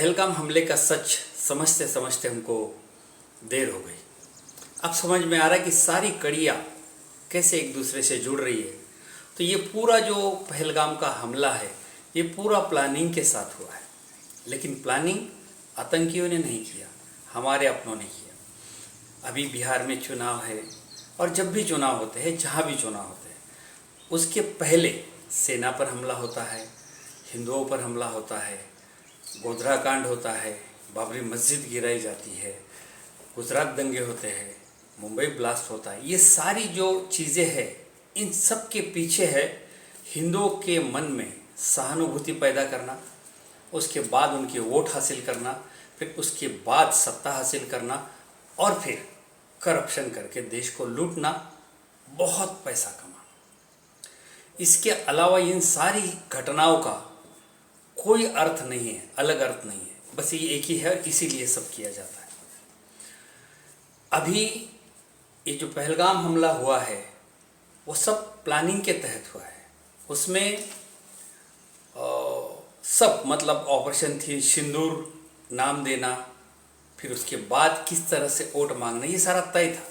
पहलगाम हमले का सच समझते समझते हमको देर हो गई। अब समझ में आ रहा है कि सारी कड़ियाँ कैसे एक दूसरे से जुड़ रही है। तो ये पूरा जो पहलगाम का हमला है ये पूरा प्लानिंग के साथ हुआ है, लेकिन प्लानिंग आतंकियों ने नहीं किया, हमारे अपनों ने किया। अभी बिहार में चुनाव है और जब भी चुनाव होते हैं, जहाँ भी चुनाव होते हैं, उसके पहले सेना पर हमला होता है, हिंदुओं पर हमला होता है, गोधरा कांड होता है, बाबरी मस्जिद गिराई जाती है, गुजरात दंगे होते हैं, मुंबई ब्लास्ट होता है। ये सारी जो चीज़ें हैं, इन सब के पीछे है हिंदुओं के मन में सहानुभूति पैदा करना, उसके बाद उनके वोट हासिल करना, फिर उसके बाद सत्ता हासिल करना और फिर करप्शन करके देश को लूटना, बहुत पैसा कमाना। इसके अलावा इन सारी घटनाओं का कोई अर्थ नहीं है, अलग अर्थ नहीं है, बस ये एक ही है और इसीलिए सब किया जाता है। अभी ये जो पहलगाम हमला हुआ है वो सब प्लानिंग के तहत हुआ है। उसमें सब मतलब ऑपरेशन थी सिंदूर नाम देना, फिर उसके बाद किस तरह से वोट मांगना, ये सारा तय था।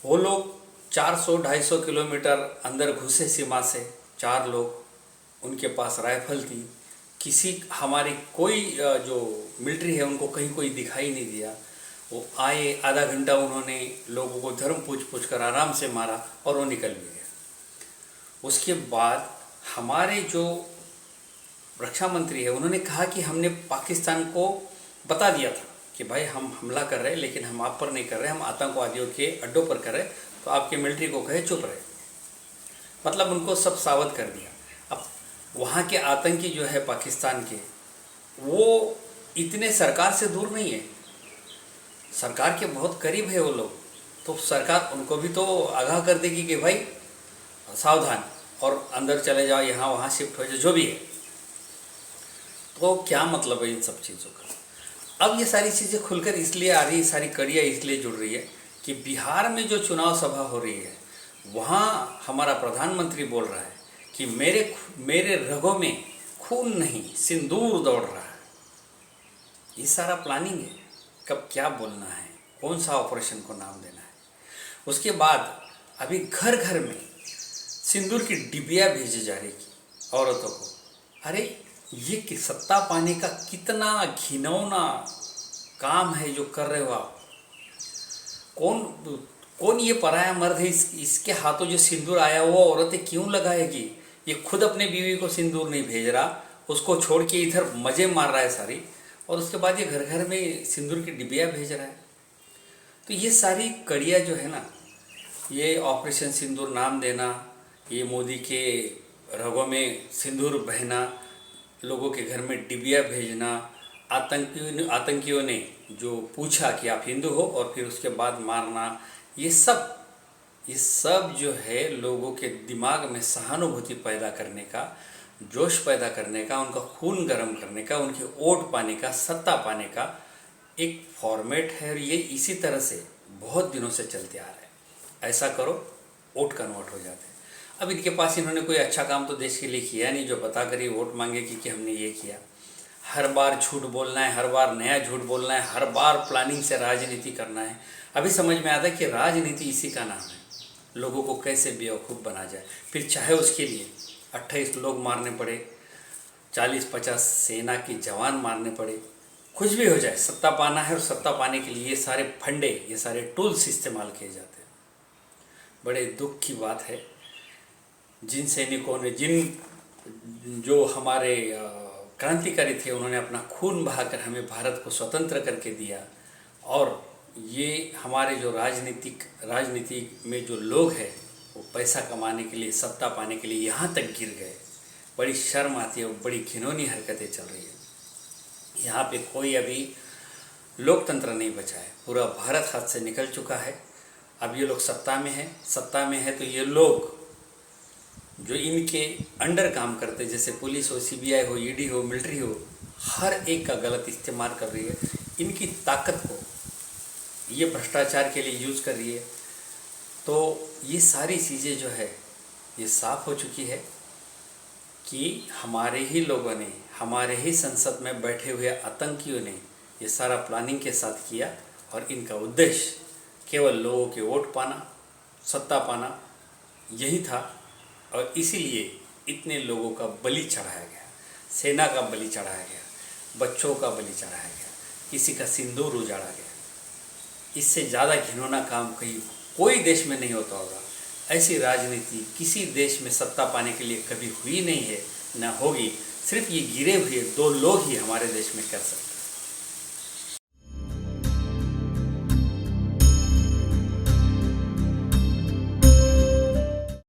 वो लोग 400-250 किलोमीटर अंदर घुसे सीमा से, 4 लोग, उनके पास राइफल थी, किसी हमारी कोई जो मिलिट्री है उनको कहीं कोई दिखाई नहीं दिया। वो आए, आधा घंटा उन्होंने लोगों को धर्म पूछ कर आराम से मारा और वो निकल भी गए। उसके बाद हमारे जो रक्षा मंत्री है उन्होंने कहा कि हमने पाकिस्तान को बता दिया था कि भाई हम हमला कर रहे हैं, लेकिन हम आप पर नहीं कर रहे, हम आतंकवादियों के अड्डों पर कर रहे, तो आपके मिलिट्री को कहे चुप रहे। मतलब उनको सब सावध कर दिया। अब वहाँ के आतंकी जो है पाकिस्तान के, वो इतने सरकार से दूर नहीं है, सरकार के बहुत करीब है वो लोग। तो सरकार उनको भी तो आगाह कर देगी कि भाई सावधान, और अंदर चले जाओ, यहाँ वहाँ शिफ्ट हो जाओ, जो भी है। तो क्या मतलब है इन सब चीज़ों का? अब ये सारी चीज़ें खुलकर इसलिए आ रही है, सारी कड़ियाँ इसलिए जुड़ रही है कि बिहार में जो चुनाव सभा हो रही है वहाँ हमारा प्रधानमंत्री बोल रहा है कि मेरे रगों में खून नहीं सिंदूर दौड़ रहा है। ये सारा प्लानिंग है, कब क्या बोलना है, कौन सा ऑपरेशन को नाम देना है। उसके बाद अभी घर घर में सिंदूर की डिबिया भेजी जा रही है औरतों को। अरे ये कि सत्ता पाने का कितना घिनौना काम है जो कर रहे हो आप। कौन ये पराया मर्द है, इसके हाथों जो सिंदूर आया वो औरतें क्यों लगाएगी? ये खुद अपने बीवी को सिंदूर नहीं भेज रहा, उसको छोड़ के इधर मज़े मार रहा है सारी, और उसके बाद ये घर घर में सिंदूर की डिबिया भेज रहा है। तो ये सारी कड़ियाँ जो है ना, ये ऑपरेशन सिंदूर नाम देना, ये मोदी के रगों में सिंदूर बहना, लोगों के घर में डिबिया भेजना, आतंकियों ने जो पूछा कि आप हिंदू हो और फिर उसके बाद मारना, ये सब जो है लोगों के दिमाग में सहानुभूति पैदा करने का, जोश पैदा करने का, उनका खून गर्म करने का, उनके वोट पाने का, सत्ता पाने का एक फॉर्मेट है। और ये इसी तरह से बहुत दिनों से चलते आ रहा है। ऐसा करो वोट कन्वर्ट हो जाते हैं। अब इनके पास इन्होंने कोई अच्छा काम तो देश के लिए किया नहीं जो बता कर ये वोट मांगे कि हमने ये किया। हर बार झूठ बोलना है, हर बार नया झूठ बोलना है, हर बार प्लानिंग से राजनीति करना है। अभी समझ में आता है कि राजनीति इसी का नाम है, लोगों को कैसे बेवकूफ़ बना जाए। फिर चाहे उसके लिए 28 लोग मारने पड़े, 40-50 सेना के जवान मारने पड़े, कुछ भी हो जाए, सत्ता पाना है और सत्ता पाने के लिए ये सारे फंडे, ये सारे टूल्स इस्तेमाल किए जाते हैं। बड़े दुख की बात है जिन सैनिकों ने, जो हमारे क्रांतिकारी थे, उन्होंने अपना खून बहाकर हमें भारत को स्वतंत्र करके दिया, और ये हमारे जो राजनीति में जो लोग हैं वो पैसा कमाने के लिए, सत्ता पाने के लिए यहाँ तक गिर गए। बड़ी शर्म आती है, बड़ी घिनौनी हरकतें चल रही है। यहाँ पे कोई अभी लोकतंत्र नहीं बचा है, पूरा भारत हाथ से निकल चुका है। अब ये लोग सत्ता में है तो ये लोग जो इनके अंडर काम करते, जैसे पुलिस हो, सीबीआई हो, ईडी हो, मिलिट्री हो, हर एक का गलत इस्तेमाल कर रही है। इनकी ताकत को ये भ्रष्टाचार के लिए यूज़ कर रही है। तो ये सारी चीज़ें जो है ये साफ हो चुकी है। कि हमारे ही लोगों ने, हमारे ही संसद में बैठे हुए आतंकियों ने ये सारा प्लानिंग के साथ किया और इनका उद्देश्य केवल लोगों के वोट पाना, सत्ता पाना यही था। और इसीलिए इतने लोगों का बलि चढ़ाया गया, सेना का बलि चढ़ाया गया, बच्चों का बलि चढ़ाया गया, किसी का सिंदूर उजाड़ा गया। इससे ज़्यादा घिनौना काम कहीं कोई देश में नहीं होता होगा। ऐसी राजनीति किसी देश में सत्ता पाने के लिए कभी हुई नहीं है, न होगी। सिर्फ ये गिरे हुए 2 लोग ही हमारे देश में कर सकते हैं।